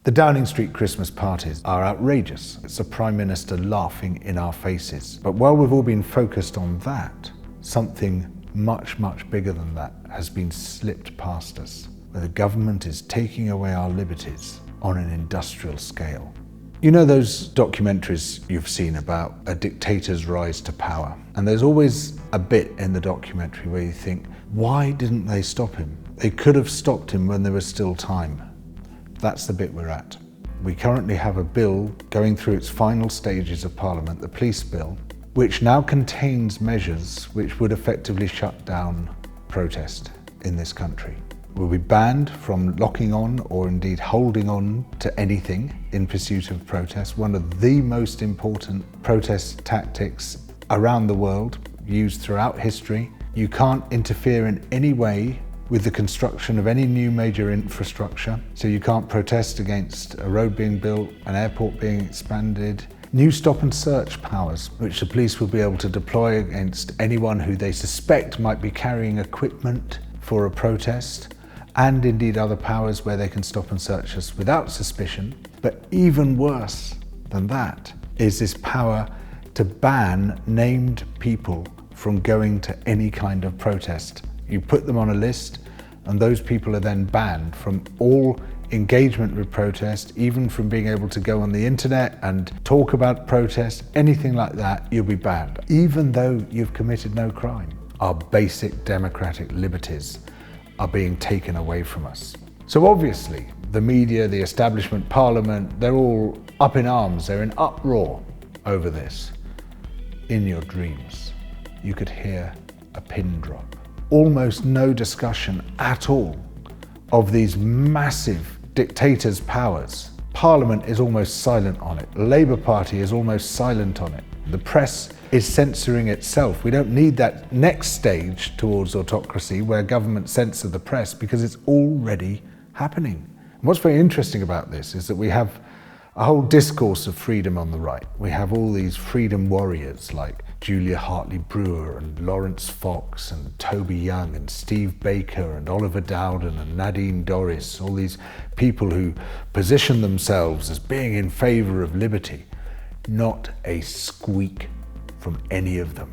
The Downing Street Christmas parties are outrageous. It's the Prime Minister laughing in our faces. But while we've all been focused on that, something much, much bigger than that has been slipped past us, where the government is taking away our liberties on an industrial scale. You know those documentaries you've seen about a dictator's rise to power? And there's always a bit in the documentary where you think, why didn't they stop him? They could have stopped him when there was still time. That's the bit we're at. We currently have a bill going through its final stages of Parliament, the police bill, which now contains measures which would effectively shut down protest in this country. We'll be banned from locking on or indeed holding on to anything in pursuit of protest, one of the most important protest tactics around the world, used throughout history. You can't interfere in any way with the construction of any new major infrastructure. So you can't protest against a road being built, an airport being expanded. New stop and search powers, which the police will be able to deploy against anyone who they suspect might be carrying equipment for a protest, and indeed other powers where they can stop and search us without suspicion. But even worse than that is this power to ban named people from going to any kind of protest. You put them on a list, and those people are then banned from all engagement with protest, even from being able to go on the internet and talk about protest, anything like that, you'll be banned, even though you've committed no crime. Our basic democratic liberties are being taken away from us. So obviously, the media, the establishment, Parliament, they're all up in arms, they're in uproar over this. In your dreams, you could hear a pin drop. Almost no discussion at all of these massive dictators' powers. Parliament is almost silent on it. The Labour Party is almost silent on it. The press is censoring itself. We don't need that next stage towards autocracy where government censor the press, because it's already happening. And what's very interesting about this is that we have a whole discourse of freedom on the right. We have all these freedom warriors like Julia Hartley-Brewer and Lawrence Fox and Toby Young and Steve Baker and Oliver Dowden and Nadine Dorries, all these people who position themselves as being in favour of liberty. Not a squeak from any of them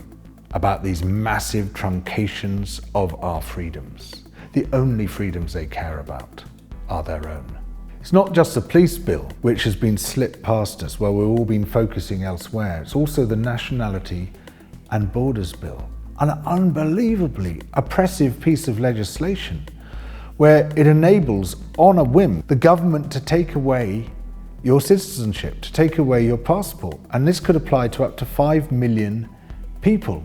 about these massive truncations of our freedoms. The only freedoms they care about are their own. It's not just the police bill, which has been slipped past us while we've all been focusing elsewhere. It's also the Nationality and Borders Bill, an unbelievably oppressive piece of legislation where it enables, on a whim, the government to take away your citizenship, to take away your passport. And this could apply to up to 5 million people,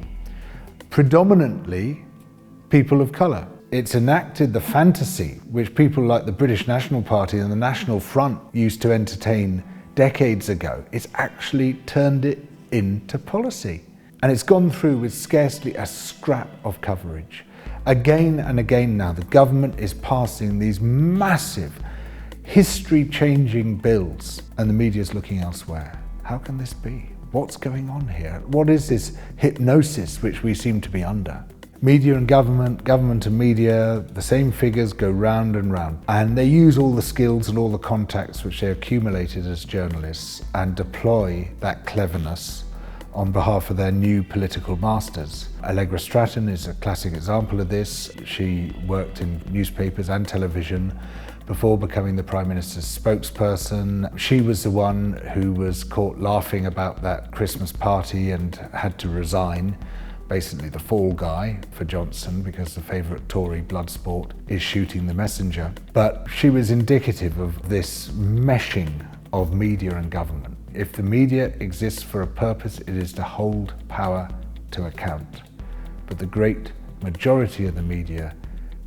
predominantly people of colour. It's enacted the fantasy which people like the British National Party and the National Front used to entertain decades ago. It's actually turned it into policy. And it's gone through with scarcely a scrap of coverage. Again and again now, the government is passing these massive, history-changing bills, and the media's looking elsewhere. How can this be? What's going on here? What is this hypnosis which we seem to be under? Media and government, government and media, the same figures go round and round. And they use all the skills and all the contacts which they accumulated as journalists and deploy that cleverness on behalf of their new political masters. Allegra Stratton is a classic example of this. She worked in newspapers and television before becoming the Prime Minister's spokesperson. She was the one who was caught laughing about that Christmas party and had to resign. Basically the fall guy for Johnson, because the favourite Tory blood sport is shooting the messenger. But she was indicative of this meshing of media and government. If the media exists for a purpose, it is to hold power to account. But the great majority of the media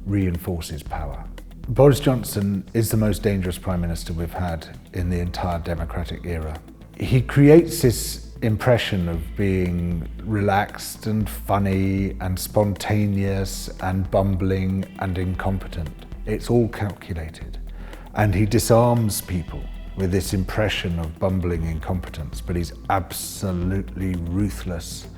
reinforces power. Boris Johnson is the most dangerous Prime Minister we've had in the entire democratic era. He creates this impression of being relaxed and funny and spontaneous and bumbling and incompetent. It's all calculated. And he disarms people with this impression of bumbling incompetence, but he's absolutely ruthless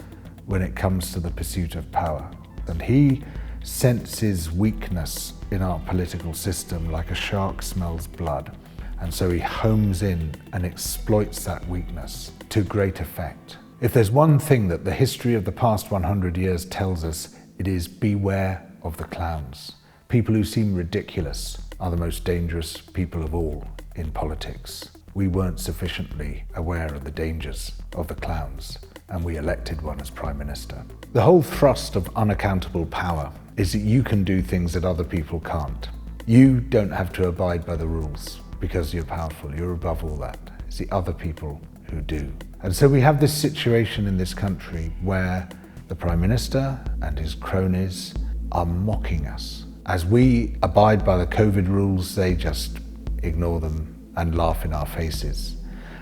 when it comes to the pursuit of power. And he senses weakness in our political system like a shark smells blood. And so he homes in and exploits that weakness to great effect. If there's one thing that the history of the past 100 years tells us, it is beware of the clowns. People who seem ridiculous are the most dangerous people of all in politics. We weren't sufficiently aware of the dangers of the clowns, and we elected one as Prime Minister. The whole thrust of unaccountable power is that you can do things that other people can't. You don't have to abide by the rules because you're powerful. You're above all that. It's the other people who do. And so we have this situation in this country where the Prime Minister and his cronies are mocking us. As we abide by the COVID rules, they just ignore them and laugh in our faces.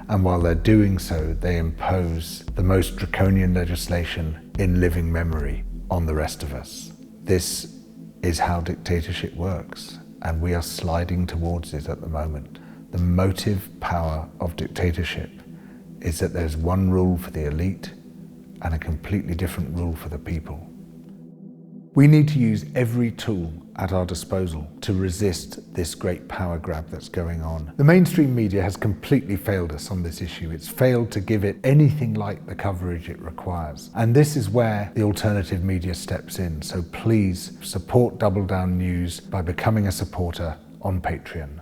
And while they're doing so, they impose the most draconian legislation in living memory on the rest of us. This is how dictatorship works, and we are sliding towards it at the moment. The motive power of dictatorship is that there's one rule for the elite and a completely different rule for the people. We need to use every tool at our disposal to resist this great power grab that's going on. The mainstream media has completely failed us on this issue. It's failed to give it anything like the coverage it requires. And this is where the alternative media steps in. So please support Double Down News by becoming a supporter on Patreon.